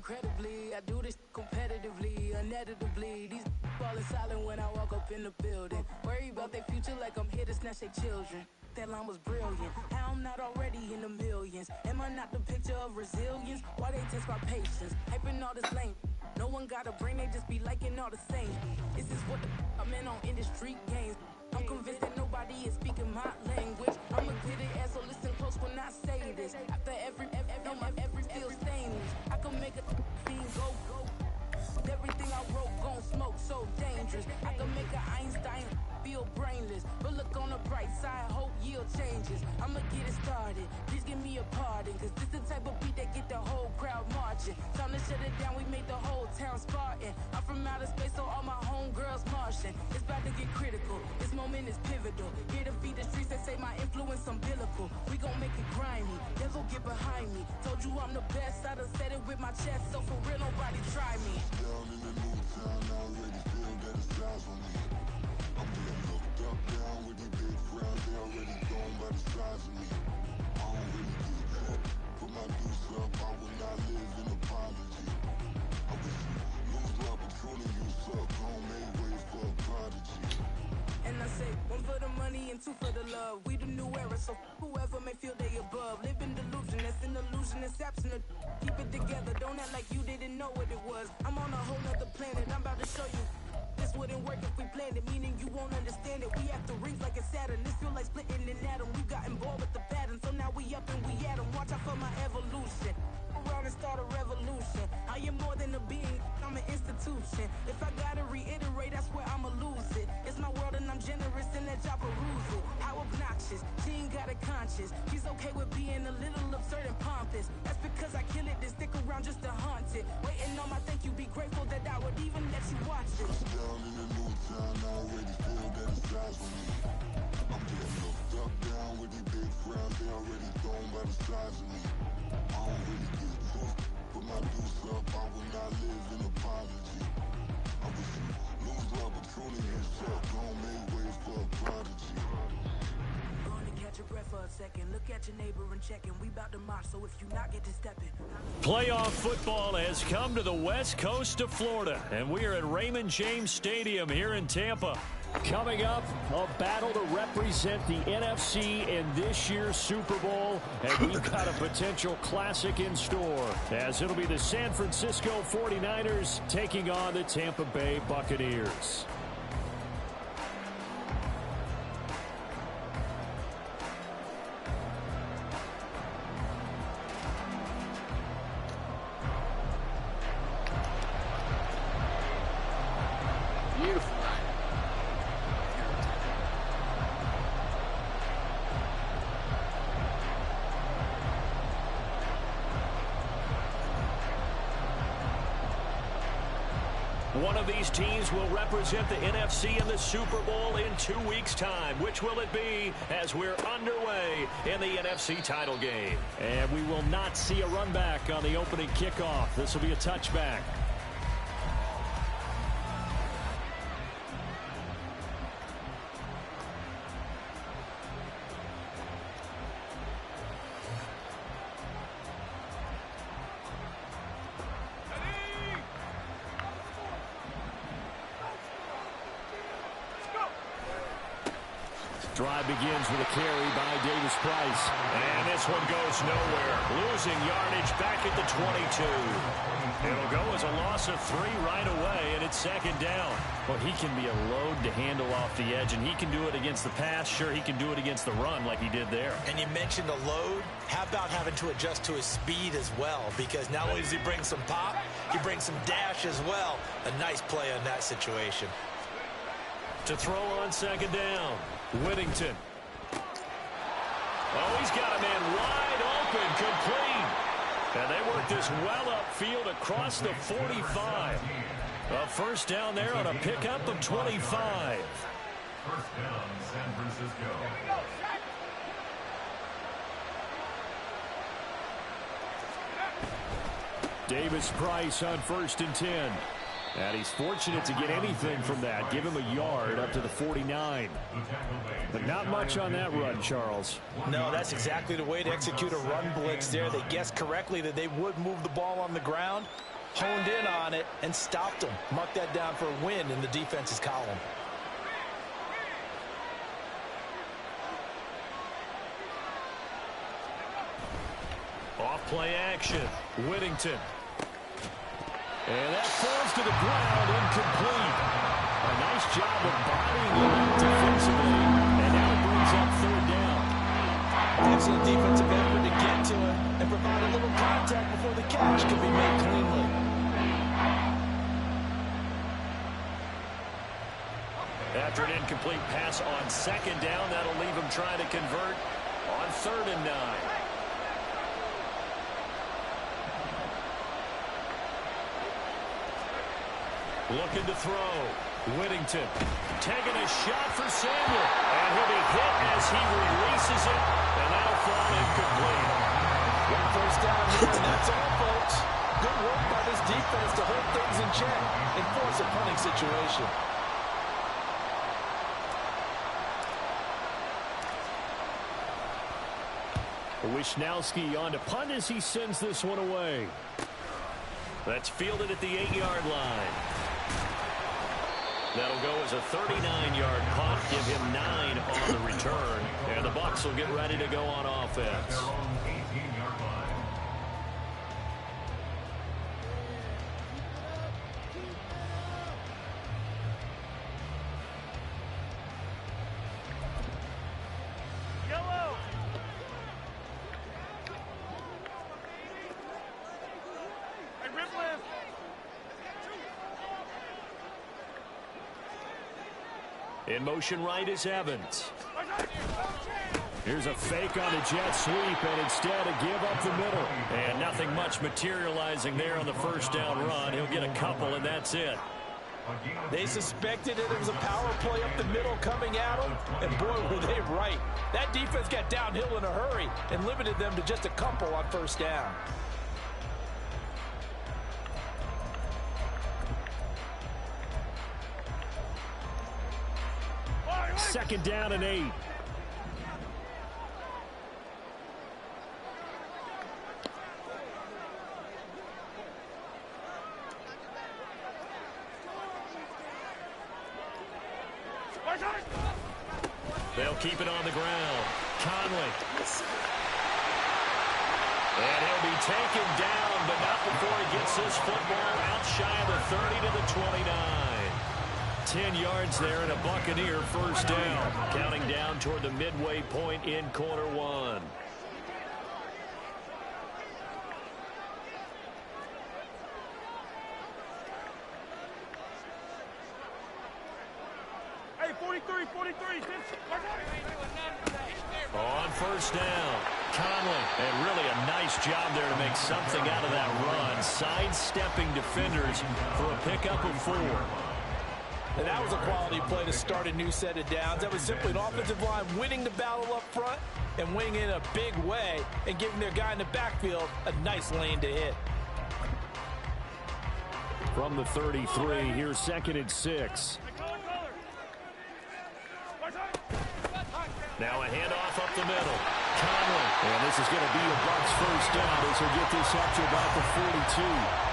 incredibly. I do this competitively, uneditably. These falling silent when I walk up in the building. Worry about their future like I'm here to snatch their children. That line was brilliant. How I'm not already in the millions? Am I not the picture of resilience? Why they test my patience? Hyping all this lame. No one got a brain, they just be liking all the same. This is what the I'm in on industry games. I'm convinced that nobody is speaking my language. I'm a glittered ass, so listen close when I say this. After every feel stainless. I can make a scene go. Everything I wrote gon' smoke, so dangerous. I can make an Einstein feel brainless. But look on the bright side, hope yield changes. I'ma get it started, please give me a pardon. Cause this the type of beat that get the whole crowd marching. Time to shut it down, we made the whole town Spartan. I'm from outer space, so all my homegirls Martian. It's about to get critical, this moment is pivotal. Here to feed the streets that say my influence umbilical. We gon' make it grimy, devil get behind me. Told you I'm the best, I done said it with my chest. So for real, nobody try me. Down in the new town, I already feel that it's eyes on me. I'm being looked up, down with these big frowns. They already gone by the size of me. I don't really get that. Put my deuce up, I will not live in apology. I wish you lose the opportunity, you suck. Homemade way for a prodigy. And I say, one for the money and two for the love. We the new era, so whoever may feel they above. Live in delusion, that's an illusion, it's absent. Keep it together, don't act like you didn't know what it was. I'm on a whole nother planet, I'm about to show you. This wouldn't work if we planned it, meaning you won't understand it. We have to rings like a Saturn, this feel like splitting an atom. We got involved with the pattern, so now we up and we at 'em. Watch out for my evolution. Around and start a revolution. I am more than a being, I'm an institution. If I gotta reiterate, that's where I'ma lose it. It's my world and I'm generous and let y'all peruse it. How obnoxious, she ain't got a conscience. She's okay with being a little absurd and pompous. That's because I kill it, then stick around just to haunt it. Waiting on my thank you, be grateful that I would even let you watch it. Down in the new town, I already feel that it's eyes on me. I'm getting looked up, down with these big frowns. They already gone by the size of me. I don't really get took. Put my deuce up, I will not live in apology. I wish you lose the opportunity, you suck. Homemade way for a prodigy. Go on and catch your breath for a second. Look at your neighbor and check him. We bout to march, so if you not, get to stepping. Playoff football has come to the west coast of Florida, and we are at Raymond James Stadium here in Tampa. Coming up, a battle to represent the NFC in this year's Super Bowl, and we've got a potential classic in store, as it'll be the San Francisco 49ers taking on the Tampa Bay Buccaneers. Beautiful. One of these teams will represent the NFC in the Super Bowl in 2 weeks' time. Which will it be as we're underway in the NFC title game? And we will not see a run back on the opening kickoff. This will be a touchback. Drive begins with a carry by Davis Price. And this one goes nowhere. Losing yardage back at the 22. It'll go as a loss of 3 right away, and it's second down. Well, he can be a load to handle off the edge, and he can do it against the pass. Sure, he can do it against the run like he did there. And you mentioned a load. How about having to adjust to his speed as well? Because not only does he bring some pop, he brings some dash as well. A nice play on that situation. To throw on second down, Whittington. Oh, he's got a man wide open, complete. And they work this well upfield across the 45. A first down there on a pickup of 25. First down, San Francisco. Davis Price on 1st and 10. And he's fortunate to get anything from that. Give him a yard up to the 49. But not much on that run, Charles. No, that's exactly the way to execute a run blitz there. They guessed correctly that they would move the ball on the ground. honed in on it, and stopped him. Mark that down for a win in the defense's column. Off play action. Whittington. And that falls to the ground, incomplete. A nice job of bodying him out defensively, and now it brings up third down. Excellent defensive effort to get to him and provide a little contact before the catch could be made cleanly. After an incomplete pass on second down, that'll leave him trying to convert on 3rd and 9. Looking to throw. Whittington taking a shot for Samuel. And he'll be hit as he releases it. And that'll fall incomplete. One first down here, and that's all, folks. Good work by this defense to hold things in check and force a punting situation. Wishnowski on to punt as he sends this one away. That's fielded at the 8-yard line. That'll go as a 39-yard punt, give him 9 on the return. And the Bucs will get ready to go on offense. Their own 18-yard line. In motion right is Evans. Here's a fake on the jet sweep, and instead a give up the middle. And nothing much materializing there on the first down run. He'll get a couple, and that's it. They suspected that it was a power play up the middle coming at them, and boy, were they right. That defense got downhill in a hurry and limited them to just a couple on first down. Second down and 8. They'll keep it on the ground. Conley. And he'll be taken down, but not before he gets this football out shy of the 30 to the 29. 10 yards there and a Buccaneer first down. Counting down toward the midway point in quarter one. Hey, 43. On first down, Conley. And really a nice job there to make something out of that run. Sidestepping defenders for a pickup of 4. And that was a quality play to start a new set of downs. That was simply an offensive line winning the battle up front and winning in a big way and giving their guy in the backfield a nice lane to hit. From the 33, here's 2nd and 6. Now a handoff up the middle. Conley. And this is going to be a Bucs first down as he'll get this up to about the 42.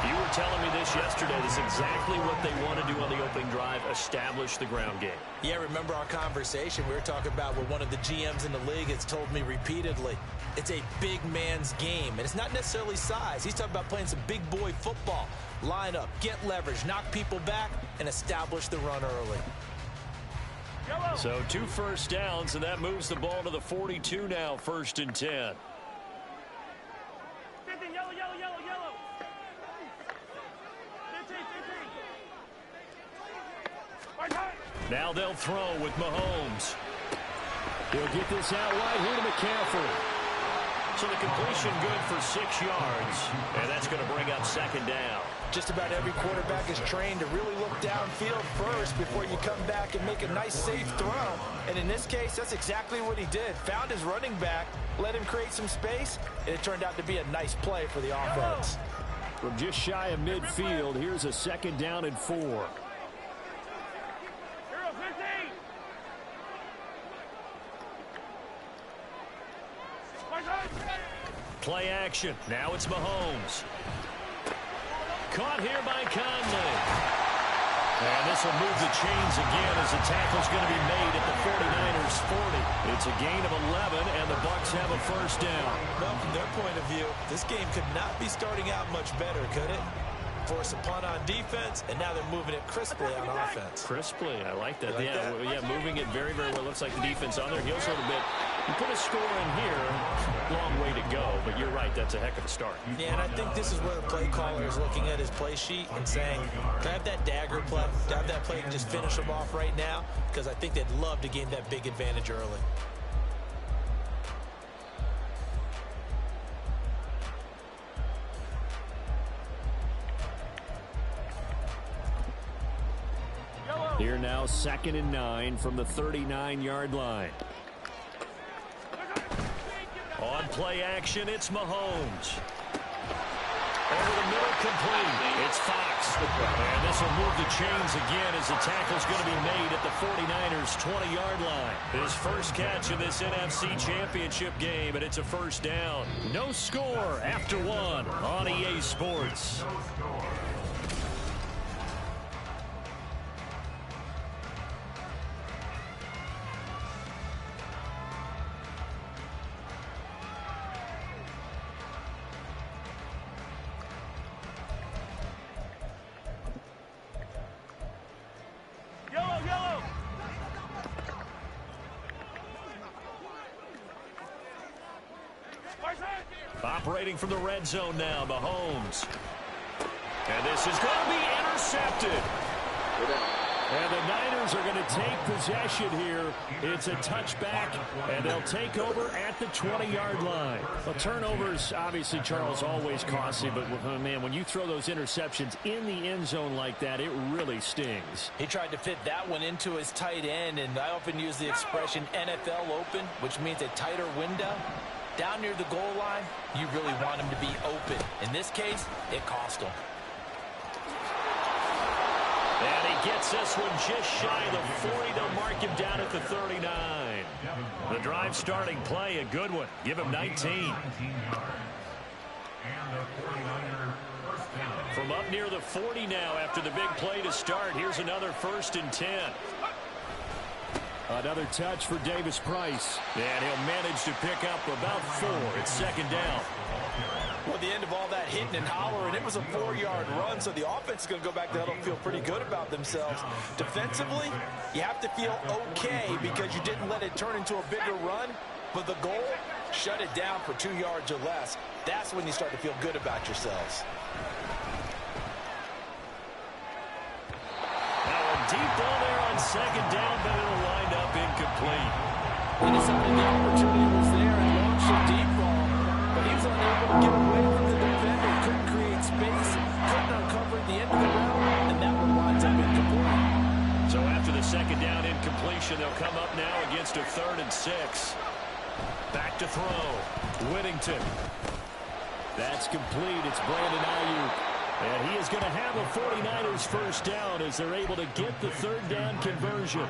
You were telling me this yesterday. This is exactly what they want to do on the opening drive, establish the ground game. Yeah, remember our conversation. We were talking about what one of the GMs in the league has told me repeatedly. It's a big man's game, and it's not necessarily size. He's talking about playing some big boy football. Line up, get leverage, knock people back, and establish the run early. So 2 first downs, and that moves the ball to the 42 now, 1st and 10. Yellow. 15. Now they'll throw with Mahomes. He'll get this out wide here to McCaffrey. So the completion good for 6 yards, and that's going to bring up 2nd down. Just about every quarterback is trained to really look downfield first before you come back and make a nice, safe throw. And in this case, that's exactly what he did. Found his running back, let him create some space, and it turned out to be a nice play for the offense. From just shy of midfield, here's a 2nd down and 4. Play action. Now it's Mahomes. Caught here by Conley. And this will move the chains again as the tackle's going to be made at the 49ers 40. It's a gain of 11, and the Bucs have a first down. Well, from their point of view, this game could not be starting out much better, could it? Force a punt on defense, and now they're moving it crisply on offense. Crisply, I like that. You like that? Yeah, moving it very, very well. Looks like the defense on their heels a little bit. You put a score in here, long way to go, but you're right, that's a heck of a start. Yeah, and I think this is where the play caller is looking at his play sheet and saying, can I have that dagger play? Can I have that play and just finish them off right now? Because I think they'd love to gain that big advantage early. Here now, 2nd and 9 from the 39-yard line. On play action, it's Mahomes. Over the middle, complete. It's Fox. And this will move the chains again as the tackle's going to be made at the 49ers' 20-yard line. His first catch in this NFC Championship game, and it's a first down. No score after one on EA Sports. Operating from the red zone now, Mahomes. And this is going to be intercepted. And the Niners are going to take possession here. It's a touchback, and they'll take over at the 20-yard line. Well, turnovers, obviously, Charles, always costly, but, man, when you throw those interceptions in the end zone like that, it really stings. He tried to fit that one into his tight end, and I often use the expression NFL open, which means a tighter window. Down near the goal line, you really want him to be open. In this case, it cost him. And he gets this one just shy of the 40. They'll mark him down at the 39. The drive starting play, a good one. Give him 19. From up near the 40 now after the big play to start. Here's another 1st and 10. Another touch for Davis Price. And he'll manage to pick up about 4. It's 2nd down. Well, at the end of all that hitting and hollering, it was a 4-yard run, so the offense is going to go back to huddle and feel pretty good about themselves. Defensively, you have to feel okay because you didn't let it turn into a bigger run, but the goal, shut it down for 2 yards or less. That's when you start to feel good about yourselves. Now a deep ball there on 2nd down, but it'll wind up incomplete. He decided the opportunity was there and launched a deep ball, but he was unable to get away from the defender. Couldn't create space, couldn't uncover the end of the route, and that one winds up incomplete. So after the 2nd down incompletion, they'll come up now against a 3rd and 6. Back to throw. Whittington. That's complete. It's Brandon Ayuk. And he is going to have a 49ers first down as they're able to get the 3rd down conversion.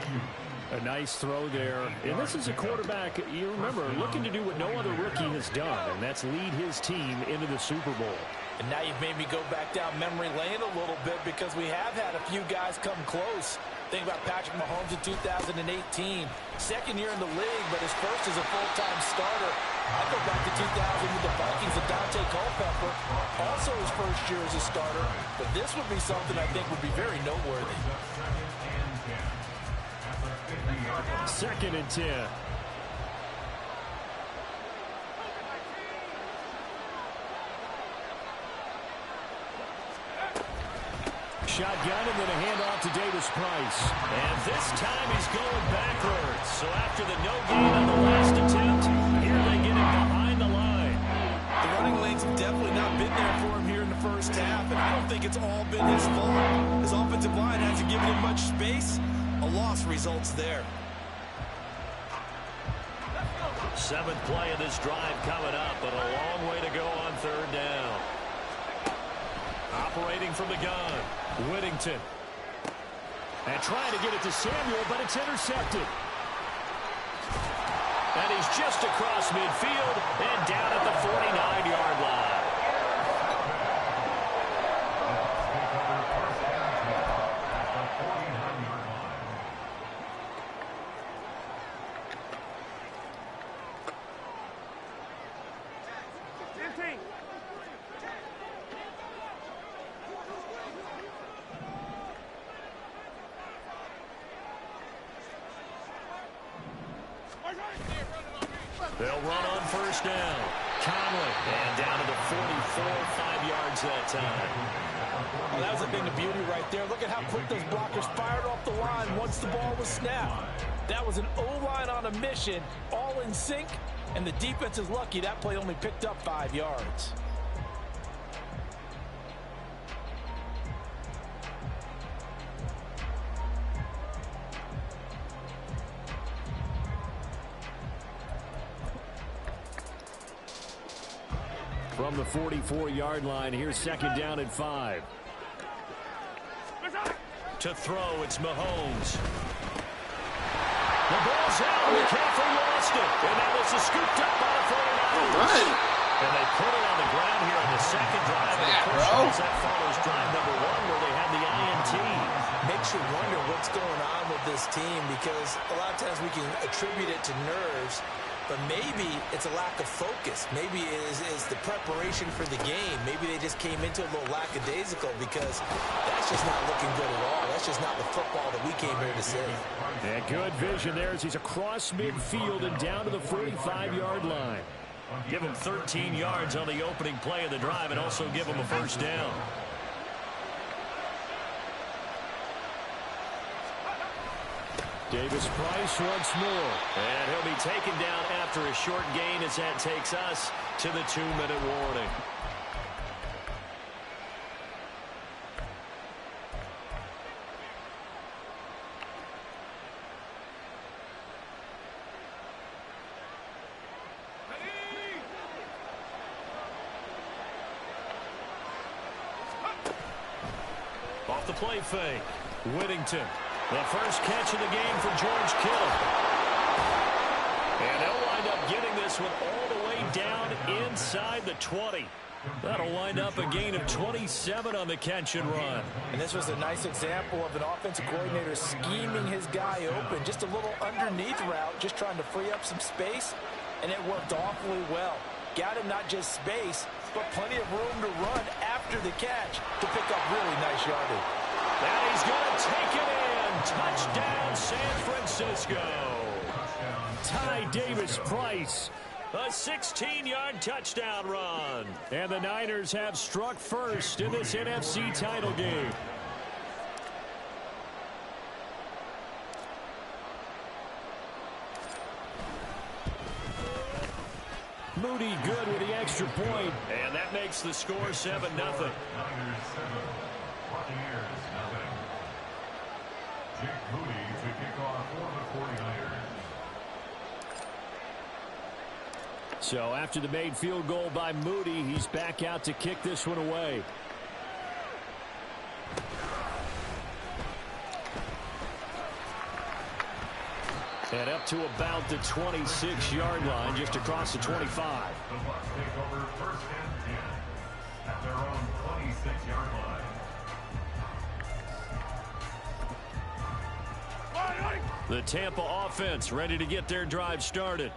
A nice throw there. And this is a quarterback, you remember, looking to do what no other rookie has done, and that's lead his team into the Super Bowl. And now you've made me go back down memory lane a little bit because we have had a few guys come close. Think about Patrick Mahomes in 2018. 2nd year in the league, but his first as a full-time starter. I go back to 2000 with the Vikings of Dante Culpepper. Also his first year as a starter. But this would be something I think would be very noteworthy. 2nd and 10. Shotgun and then a handoff to Davis Price. And this time he's going backwards. So after the no gain on the last attempt, here they get him behind the line. The running lanes have definitely not been there for him here in the first half, and I don't think it's all been his fault. His offensive line hasn't given him much space. A loss results there. 7th play of this drive coming up, but a long way to go on 3rd down. Operating from the gun, Whittington. And trying to get it to Samuel, but it's intercepted. And he's just across midfield and down at the 49-yard line. They'll run on first down. Conley, and down to the 44, 5 yards that time. Oh, that was a thing of beauty right there. Look at how quick those blockers fired off the line once the ball was snapped. That was an O-line on a mission, all in sync, and the defense is lucky that play only picked up 5 yards. From the 44-yard line, here's second down and 5. To throw, it's Mahomes. The ball's out. McCaffrey lost it. And that was scooped up by the 49ers. And they put it on the ground here in the second drive. That follows drive number 1 where they had the INT. Makes you wonder what's going on with this team because a lot of times we can attribute it to nerves, but maybe it's a lack of focus. Maybe it is the preparation for the game. Maybe they just came into a little lackadaisical because that's just not looking good at all. That's just not the football that we came here to see. Yeah, good vision there as he's across midfield and down to the 45-yard line. Give him 13 yards on the opening play of the drive and also give him a first down. Davis Price once more. And he'll be taken down after a short gain as that takes us to the 2-minute warning. Off the play fake. Whittington. The first catch of the game for George Kittle. And they'll wind up getting this one all the way down inside the 20. That'll wind up a gain of 27 on the catch and run. And this was a nice example of an offensive coordinator scheming his guy open. Just a little underneath route, just trying to free up some space. And it worked awfully well. Got him not just space, but plenty of room to run after the catch to pick up really nice yardage. And he's going to take it in. Touchdown, San Francisco. Ty Davis-Price. A 16-yard touchdown run. And the Niners have struck first in this NFC title game. Moody good with the extra point. And that makes the score 7-0. So after the made field goal by Moody, he's back out to kick this one away. And up to about the 26-yard line, just across the 25. The Bucs take over first and 10 at their own 26-yard line. The Tampa offense ready to get their drive started.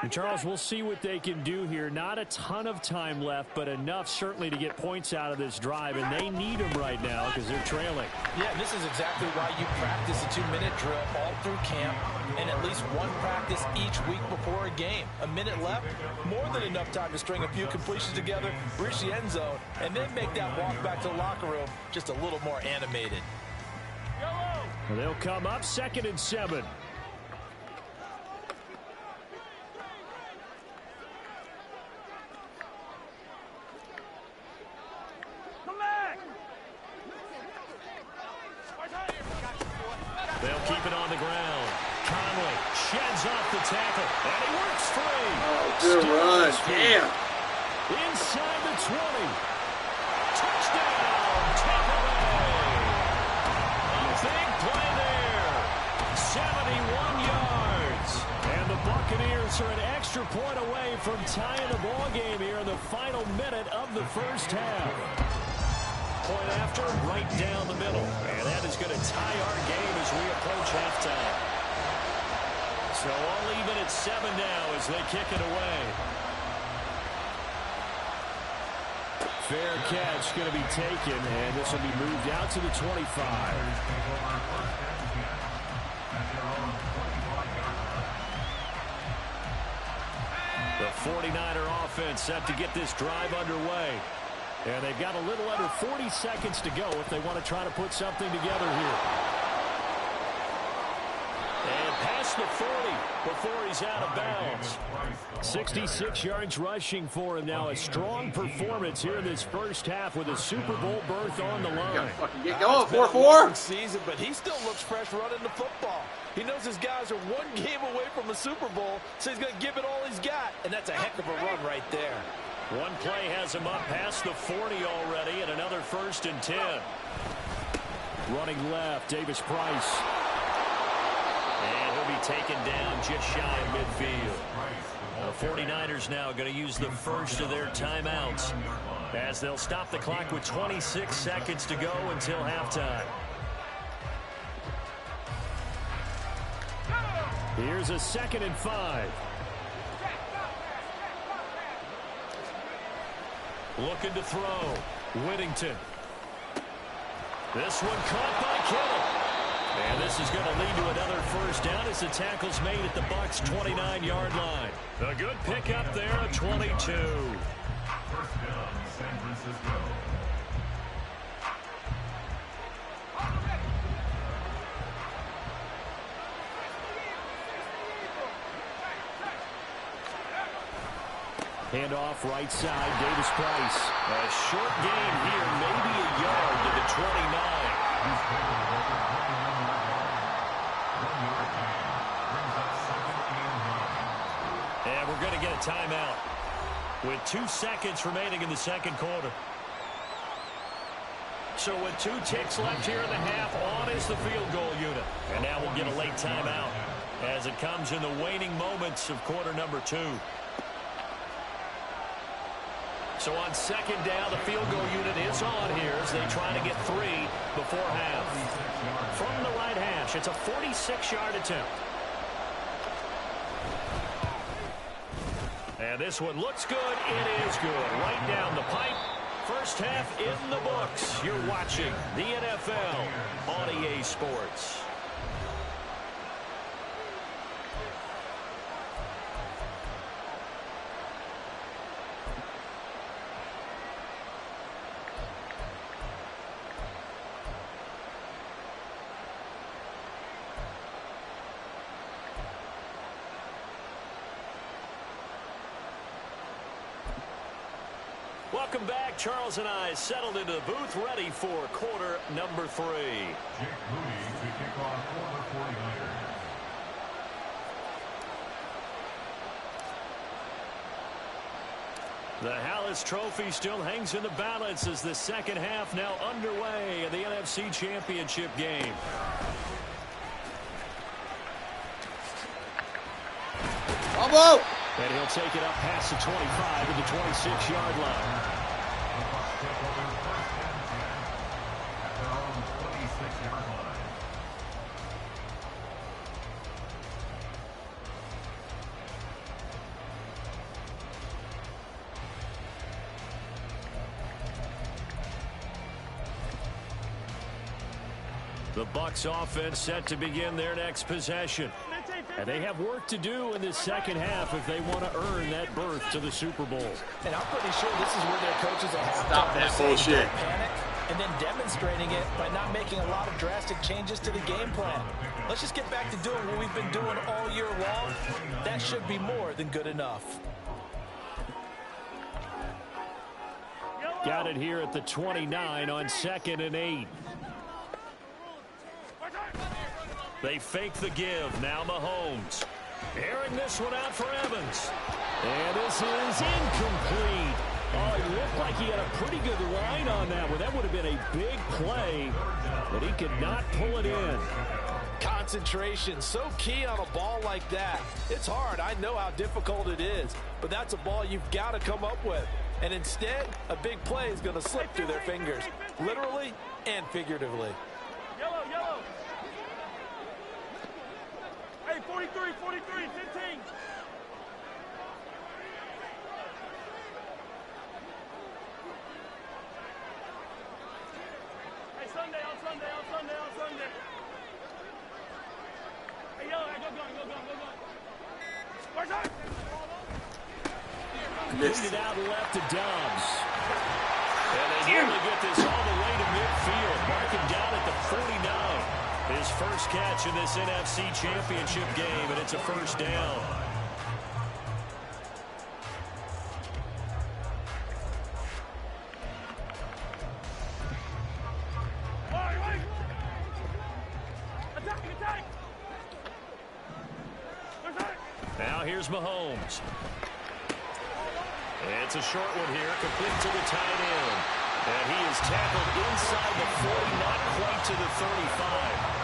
And Charles, we'll see what they can do here. Not a ton of time left, but enough certainly to get points out of this drive, and they need them right now because they're trailing. Yeah, and this is exactly why you practice a 2-minute drill all through camp and at least one practice each week before a game. A minute left, more than enough time to string a few completions together, reach the end zone, and then make that walk back to the locker room just a little more animated. They'll come up 2nd and 7. They'll keep it on the ground. Conley sheds off the tackle, and he works free. Oh, good run. Damn. Inside the 20. Touchdown, Tampa Bay. A big play there. 71 yards. And the Buccaneers are an extra point away from tying the ball game here in the final minute of the first half. Point after, right down the middle. And that is going to tie our game as we approach halftime. So all even at 7 now as they kick it away. Fair catch going to be taken, and this will be moved out to the 25. 49er offense set to get this drive underway. And they've got a little under 40 seconds to go if they want to try to put something together here. And past the 40 before he's out of bounds. 66 yards rushing for him now. A strong performance here in this first half with a Super Bowl berth on the line. Get going, 4-4. Season, but he still looks fresh running the football. He knows his guys are one game away from a Super Bowl, so he's going to give it all he's got. And that's a heck of a run right there. One play has him up past the 40 already, and another 1st and 10. Running left, Davis Price. And he'll be taken down just shy of midfield. The 49ers now going to use the first of their timeouts as they'll stop the clock with 26 seconds to go until halftime. Here's a 2nd and 5. Looking to throw. Whittington. This one caught by Kittle. And this is going to lead to another 1st down as the tackle's made at the Bucs' 29-yard line. A good pickup there at 22. 1st down, San Francisco. Handoff right side, Davis Price. A short gain here, maybe a yard to the 29. And we're going to get a timeout with 2 seconds remaining in the 2nd quarter. So with 2 ticks left here in the half, on is the field goal unit. And now we'll get a late timeout as it comes in the waning moments of quarter number 2. So on 2nd down, the field goal unit is on here as they try to get 3 before half. From the right hash, it's a 46-yard attempt. And this one looks good. It is good. Right down the pipe. First half in the books. You're watching the NFL on EA Sports. Welcome back. Charles and I settled into the booth, ready for quarter number 3. Jake Moody to kick off for the 49ers. The Hallis Trophy still hangs in the balance as the 2nd half now underway in the NFC Championship game. Bravo! And he'll take it up past the 25 to the 26-yard line. At their own 26-yard line. The Bucs offense set to begin their next possession. And they have work to do in this 2nd half if they want to earn that berth to the Super Bowl. And I'm pretty sure this is where their coaches are Stop that bullshit. Panic, and then demonstrating it by not making a lot of drastic changes to the game plan. Let's just get back to doing what we've been doing all year long. That should be more than good enough. Got it here at the 29 on 2nd and 8. They fake the give. Now Mahomes. Airing this one out for Evans. And this is incomplete. Oh, it looked like he had a pretty good line on that one. That would have been a big play, but he could not pull it in. Concentration, so key on a ball like that. It's hard. I know how difficult it is, but that's a ball you've got to come up with. And instead, a big play is going to slip through their fingers, literally and figuratively. Yellow, yellow. Hey, 43, 43, 15. Hey, Sunday, on Sunday, on Sunday, on Sunday. Hey, yellow, hey, go gun, go gun, go gun. Where's that? Completed out left to Dobbs. And they nearly get this all the way to midfield. Mark him down at the 49. His first catch in this NFC Championship game, and it's a first down. Now here's Mahomes. It's a short one here, complete to the tight end. And he is tackled inside the 40, not quite to the 35.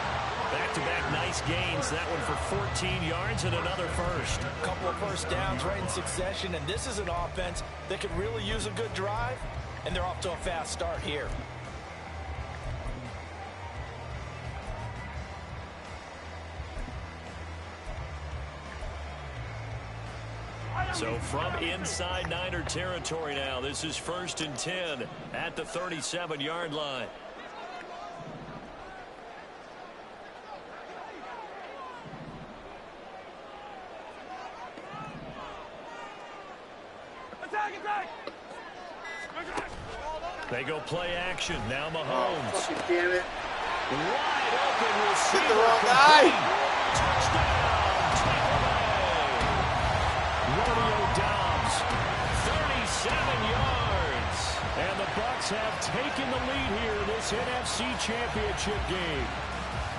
Back-to-back nice gains. That one for 14 yards and another first. A couple of first downs right in succession, and this is an offense that could really use a good drive, and they're off to a fast start here. So from inside Niner territory now, this is 1st and 10 at the 37-yard line. They go play action. Now Mahomes. Oh, fucking damn it. Wide open receiver. Hit the wrong guy. Touchdown. Romeo Dobbs, 37 yards. And the Bucs have taken the lead here in this NFC Championship game.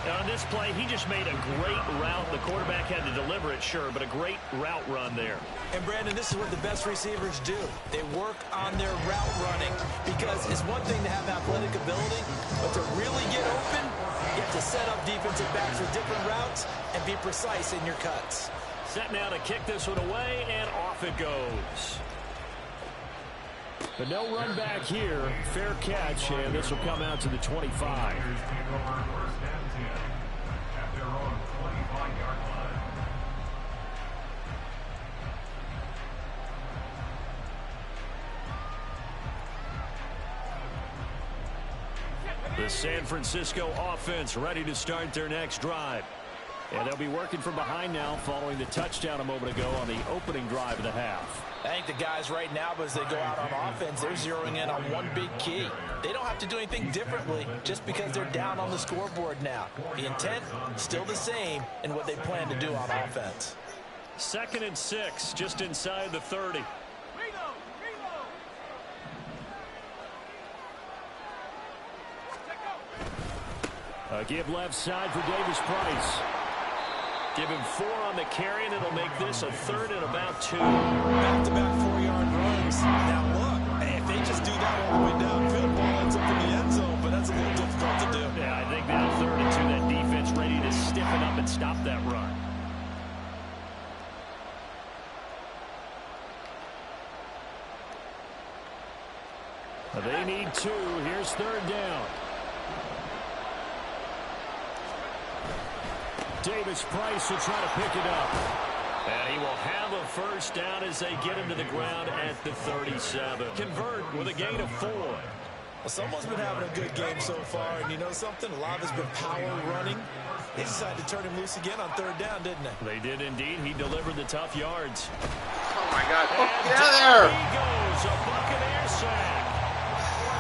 Now on this play, he just made a great route. The quarterback had to deliver it, sure, but a great route run there. And, Brandon, this is what the best receivers do. They work on their route running, because it's one thing to have athletic ability, but to really get open, you have to set up defensive backs with different routes and be precise in your cuts. Set now to kick this one away, and off it goes. But no run back here. Fair catch, and this will come out to the 25. The San Francisco offense ready to start their next drive. And they'll be working from behind now following the touchdown a moment ago on the opening drive of the half. I think the guys right now, as they go out on offense, they're zeroing in on one big key. They don't have to do anything differently just because they're down on the scoreboard now. The intent, still the same in what they plan to do on offense. 2nd and 6, just inside the 30. A give left side for Davis Price. Give him 4 on the carry, and it'll make this a 3rd and about 2. Back-to-back 4-yard runs. Now look, if they just do that all the way downfield, ball ends up in the end zone, but that's a little difficult to do. Yeah, I think now 3rd and 2, that defense ready to stiffen up and stop that run. They need 2. Here's 3rd down. Davis Price will try to pick it up. And he will have a first down as they get him to the ground at the 37. Convert with a gain of 4. Well, someone's been having a good game so far, and you know something? A lot of it's been power running. They decided to turn him loose again on 3rd down, didn't they? They did indeed. He delivered the tough yards. Oh, my God. Oh, And get out of there. he goes, a Buccaneer sack.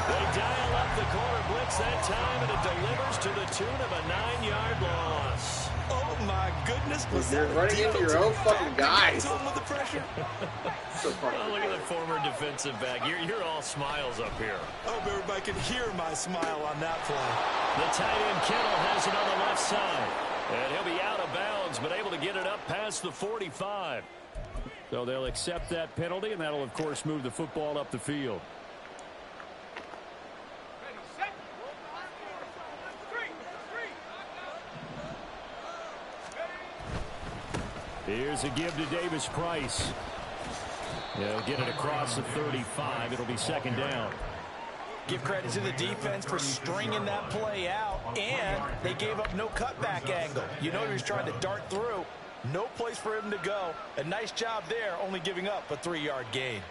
They dial up the corner blitz that time, and it delivers to the tune of a 9-yard loss. Oh, my goodness. Was You're that running into your own fucking guys. To him with the pressure? So fucking Oh, look at the former defensive back. You're all smiles up here. I hope everybody can hear my smile on that play. The tight end Kittle has it on the left side. And he'll be out of bounds, but able to get it up past the 45. So they'll accept that penalty, and that'll, of course, move the football up the field. Here's a give to Davis Price. They'll get it across the 35. It'll be 2nd down. Give credit to the defense for stringing that play out, and they gave up no cutback angle. You know he was trying to dart through. No place for him to go. A nice job there, only giving up a 3-yard gain.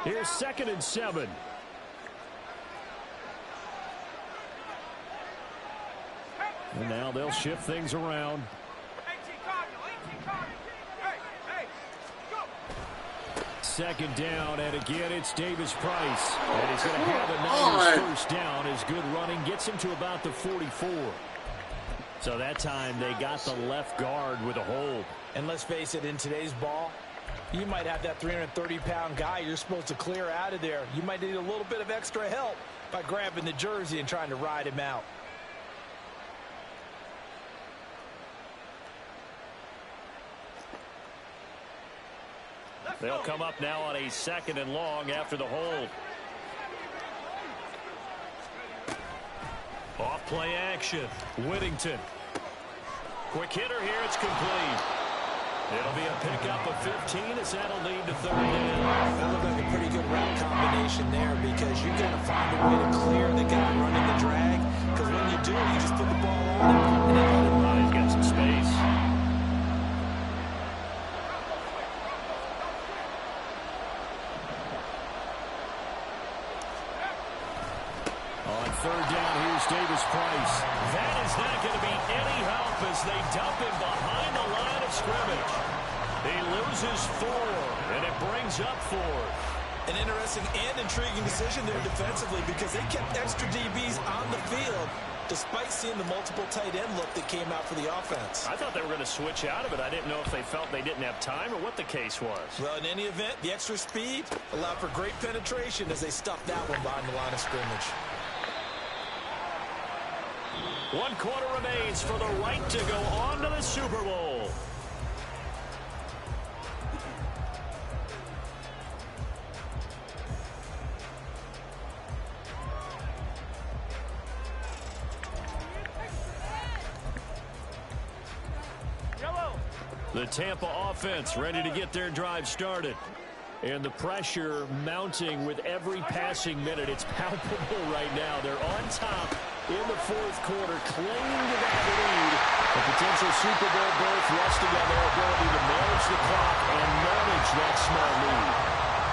Here's 2nd and 7. And now they'll shift things around. second down, and again it's Davis Price. And he's going to have a Niners first down as good running gets him to about the 44. So that time they got the left guard with a hold. And let's face it, in today's ball, you might have that 330-pound guy you're supposed to clear out of there. You might need a little bit of extra help by grabbing the jersey and trying to ride him out. They'll come up now on a second and long after the hold. Off play action. Whittington. Quick hitter here. It's complete. It'll be a pickup of 15 as that'll lead to third down. That looked like a pretty good route combination there because you got to find a way to clear the guy running the drag. Because when you do, you just put the ball on him and then let him run. He's got some space. On third down, here's Davis Price. That is not going to be any help as they dump him behind the line of scrimmage. He loses 4, and it brings up 4. An interesting and intriguing decision there defensively because they kept extra DBs on the field despite seeing the multiple tight end look that came out for the offense. I thought they were going to switch out of it. I didn't know if they felt they didn't have time or what the case was. Well, in any event, the extra speed allowed for great penetration as they stuffed that one behind the line of scrimmage. 1 quarter remains for the right to go on to the Super Bowl. The Tampa offense ready to get their drive started. And the pressure mounting with every passing minute. It's palpable right now. They're on top in the fourth quarter, clinging to that lead. A potential Super Bowl berth resting on their ability to manage the clock and manage that small lead.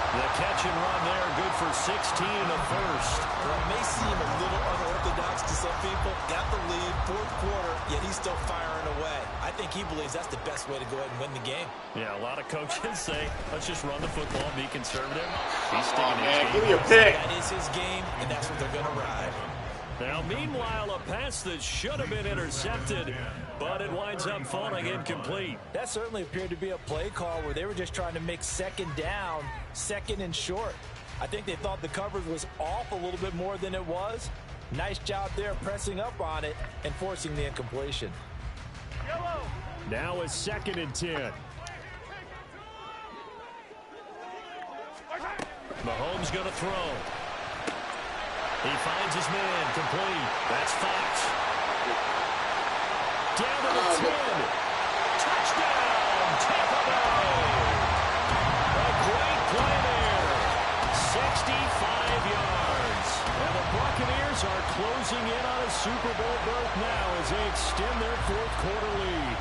The catch and run there, good for 16 in the first. Well, it may seem a little unorthodox to some people. Got the lead, fourth quarter, yet he's still firing away. I think he believes that's the best way to go ahead and win the game. Yeah, a lot of coaches say, let's just run the football, be conservative. He's Oh, sticking man, his give game. me a pick. That is his game, and that's what they're going to ride. Now, meanwhile, a pass that should have been intercepted, but it winds up falling incomplete. That certainly appeared to be a play call where they were just trying to make second down, second and short. I think they thought the coverage was off a little bit more than it was. Nice job there pressing up on it and forcing the incompletion. Now a 2nd and 10. Mahomes going to throw. He finds his man, complete. That's Fox. Down to the 10. Touchdown, Tampa Bay. A great play there. 65 yards. And the Buccaneers are closing in on a Super Bowl berth now as they extend their fourth quarter lead.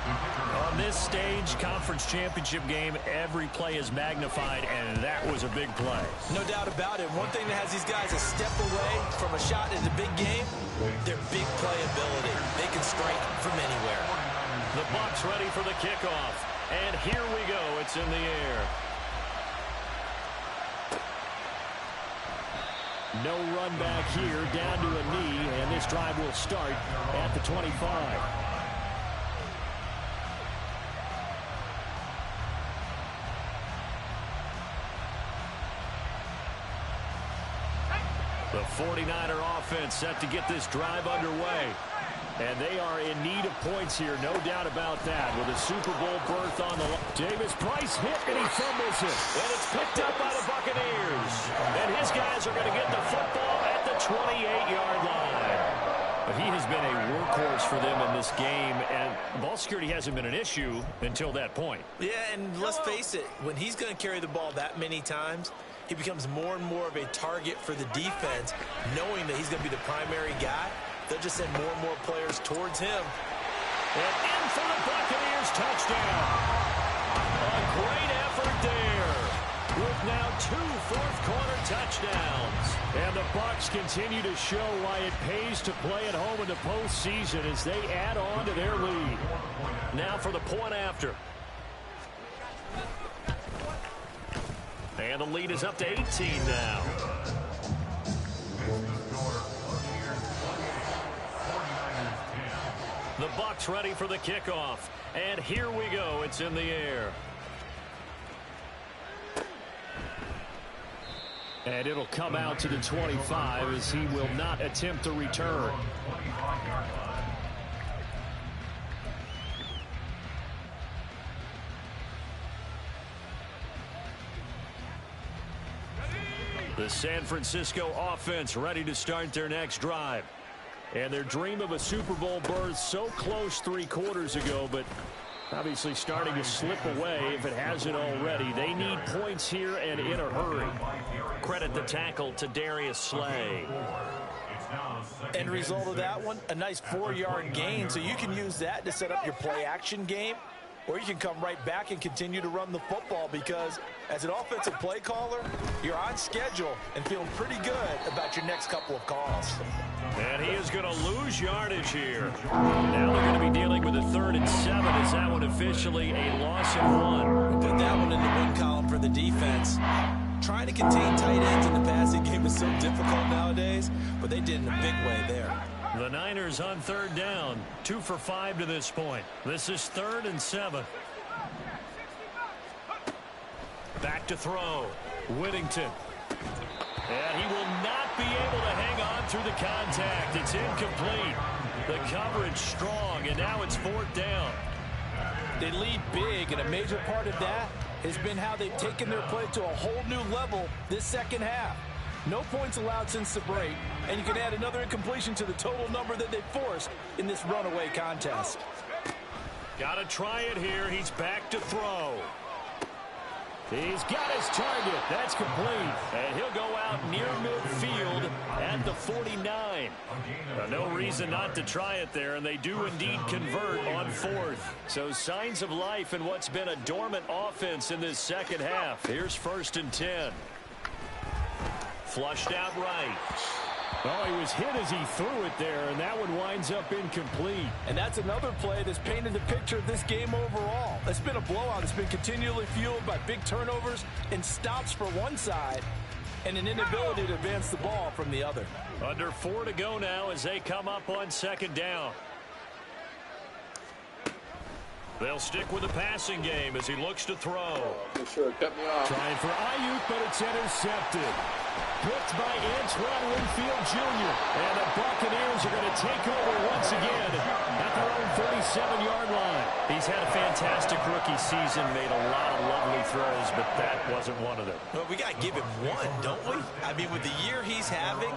On this stage, conference championship game, every play is magnified, and that was a big play. No doubt about it. One thing that has these guys a step away from a shot in a big game, their big play ability. They can strike from anywhere. The Bucs ready for the kickoff, and here we go. It's in the air. No run back here, down to a knee, and this drive will start at the 25. The 49er offense set to get this drive underway. And they are in need of points here, no doubt about that, with a Super Bowl berth on the line. Davis Price hit, and he fumbles it. And it's picked up by the Buccaneers. And his guys are going to get the football at the 28-yard line. But he has been a workhorse for them in this game, and ball security hasn't been an issue until that point. Yeah, and let's face it, when he's going to carry the ball that many times, he becomes more and more of a target for the defense, knowing that he's going to be the primary guy. They'll just send more and more players towards him. And in for the Buccaneers touchdown. A great effort there. With now 2 fourth-quarter touchdowns. And the Bucs continue to show why it pays to play at home in the postseason as they add on to their lead. Now for the point after. And the lead is up to 18 now. The Bucs ready for the kickoff. And here we go. It's in the air. And it'll come out to the 25 as he will not attempt to return. The San Francisco offense ready to start their next drive. And their dream of a Super Bowl berth so close 3 quarters ago, but obviously starting to slip away if it hasn't already. They need points here and in a hurry. Credit the tackle to Darius Slay. End result of that one, a nice 4-yard gain, so you can use that to set up your play-action game, or you can come right back and continue to run the football because as an offensive play caller, you're on schedule and feeling pretty good about your next couple of calls. And he is going to lose yardage here. Now they're going to be dealing with a 3rd and 7 as that one officially a loss of 1. Put that one in the win column for the defense. Trying to contain tight ends in the passing game is so difficult nowadays, but they did in a big way there. The Niners on 3rd down, 2 for 5 to this point. This is 3rd and 7. Back to throw. Whittington. And he will not be able to hang on through the contact. It's incomplete. The coverage strong, and now it's 4th down. They lead big, and a major part of that has been how they've taken their play to a whole new level this second half. No points allowed since the break, and you can add another incompletion to the total number that they forced in this runaway contest. Got to try it here. He's back to throw. He's got his target. That's complete. And he'll go out near midfield at the 49. No reason not to try it there, and they do indeed convert on 4th. So signs of life in what's been a dormant offense in this second half. Here's 1st and 10. Flushed out right. Oh, he was hit as he threw it there, and that one winds up incomplete. And that's another play that's painted the picture of this game overall. It's been a blowout. It's been continually fueled by big turnovers and stops for one side and an inability to advance the ball from the other. Under 4 to go now as they come up on 2nd down. They'll stick with the passing game as he looks to throw. Sure, cut me off. Trying for Ayuk, but it's intercepted. Picked by Antoine Winfield Jr. And the Buccaneers are going to take over once again at their own 37-yard line. He's had a fantastic rookie season, made a lot of lovely throws, but that wasn't one of them. Well, we got to give him one, don't we? I mean, with the year he's having,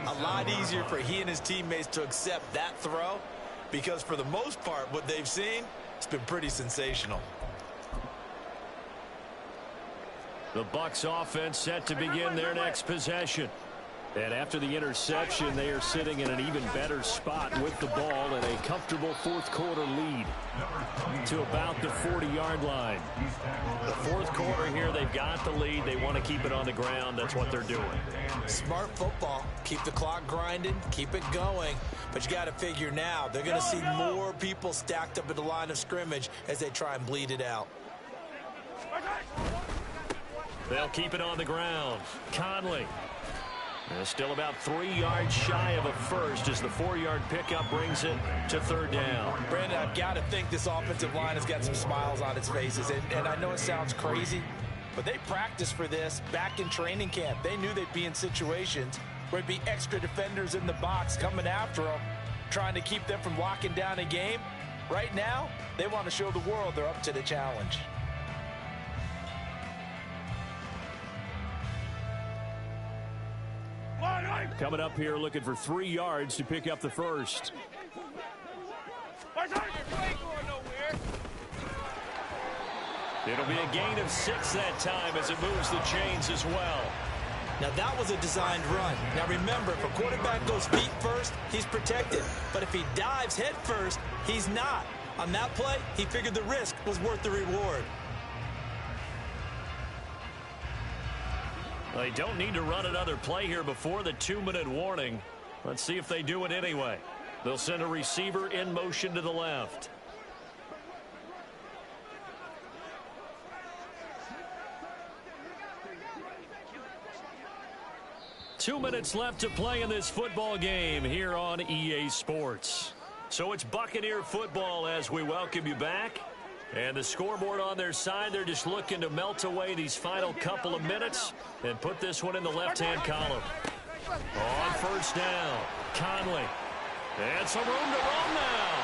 a lot easier for he and his teammates to accept that throw because for the most part, what they've seen, it's been pretty sensational. The Bucs offense set to begin their next possession. And after the interception, they are sitting in an even better spot with the ball and a comfortable 4th quarter lead to about the 40-yard line. The 4th quarter here, they've got the lead. They want to keep it on the ground. That's what they're doing. Smart football. Keep the clock grinding. Keep it going. But you got to figure now, they're going to see more people stacked up at the line of scrimmage as they try and bleed it out. They'll keep it on the ground. Conley. Still about 3 yards shy of a first as the 4-yard pickup brings it to 3rd down. Brandon, I've got to think this offensive line has got some smiles on its faces. And I know it sounds crazy, but they practiced for this back in training camp. They knew they'd be in situations where there'd be extra defenders in the box coming after them, trying to keep them from locking down a game. Right now, they want to show the world they're up to the challenge. Coming up here looking for 3 yards to pick up the first. It'll be a gain of 6 that time as it moves the chains as well. Now, that was a designed run. Now, remember, if a quarterback goes feet first, he's protected. But if he dives head first, he's not. On that play, he figured the risk was worth the reward. They don't need to run another play here before the 2-minute warning. Let's see if they do it anyway. They'll send a receiver in motion to the left. 2 minutes left to play in this football game here on EA Sports. So it's Buccaneer football as we welcome you back. And the scoreboard on their side, they're just looking to melt away these final couple of minutes and put this one in the left-hand column. On first down, Conley. And some room to run now.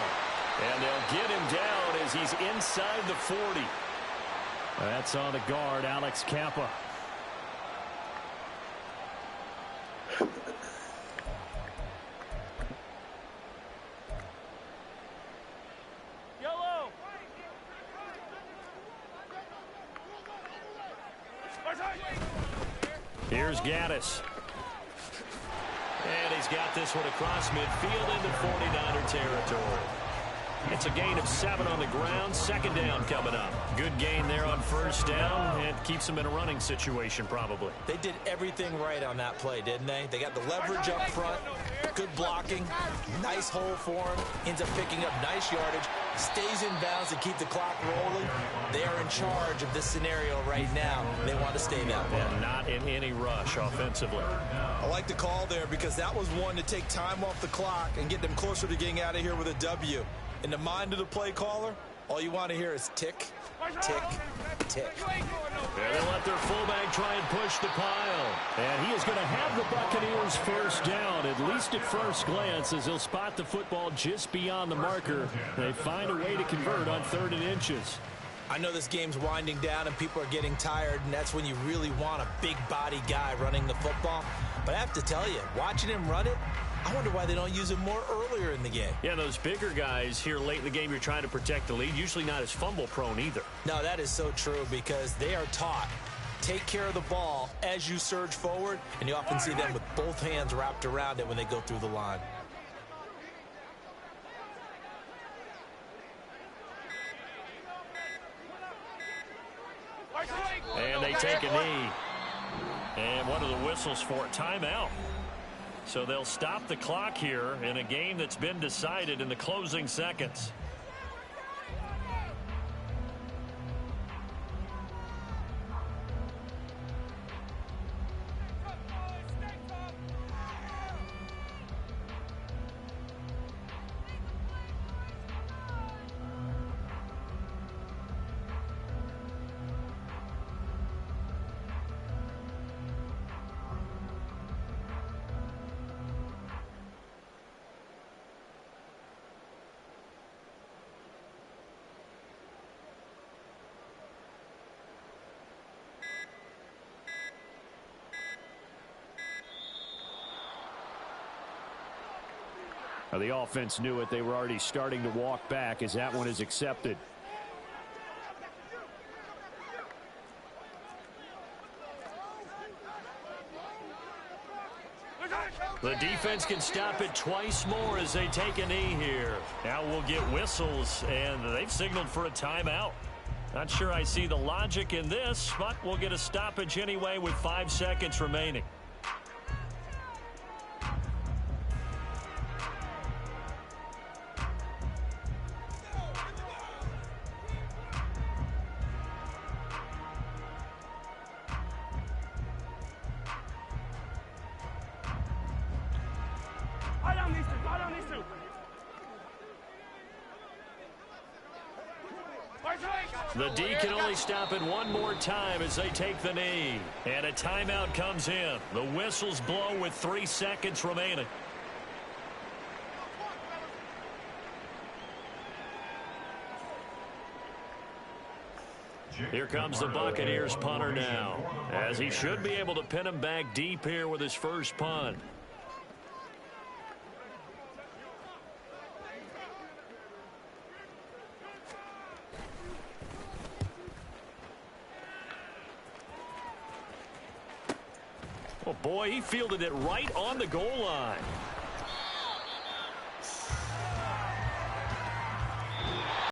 And they'll get him down as he's inside the 40. That's on the guard, Alex Kappa. Yellow. Here's Gaddis. And he's got this one across midfield into 49er territory. It's a gain of 7 on the ground. Second down coming up. Good gain there on first down. It keeps them in a running situation probably. They did everything right on that play, didn't they? They got the leverage up front, good blocking, nice hole for him, ends up picking up nice yardage, stays in bounds to keep the clock rolling. They are in charge of this scenario right now. They want to stay that way. And not in any rush offensively. I like the call there because that was one to take time off the clock and get them closer to getting out of here with a W. In the mind of the play caller, all you want to hear is tick, tick, tick. And they let their fullback try and push the pile. And he is going to have the Buccaneers first down, at least at first glance, as he'll spot the football just beyond the marker. They find a way to convert on 3rd and inches. I know this game's winding down and people are getting tired, and that's when you really want a big body guy running the football. But I have to tell you, watching him run it, I wonder why they don't use him more earlier in the game. Yeah, those bigger guys here late in the game, you're trying to protect the lead, usually not as fumble prone either. No, that is so true because they are taught. Take care of the ball as you surge forward, and you often see them with both hands wrapped around it when they go through the line. And they take a knee. And one of the whistles for a timeout. So they'll stop the clock here in a game that's been decided in the closing seconds. The offense knew it. They were already starting to walk back as that one is accepted. The defense can stop it twice more as they take a knee here. Now we'll get whistles, and they've signaled for a timeout. Not sure I see the logic in this, but we'll get a stoppage anyway with 5 seconds remaining. The D can only stop it one more time as they take the knee. And a timeout comes in. The whistles blow with 3 seconds remaining. Here comes the Buccaneers punter now, as he should be able to pin him back deep here with his first punt. Oh, boy, he fielded it right on the goal line.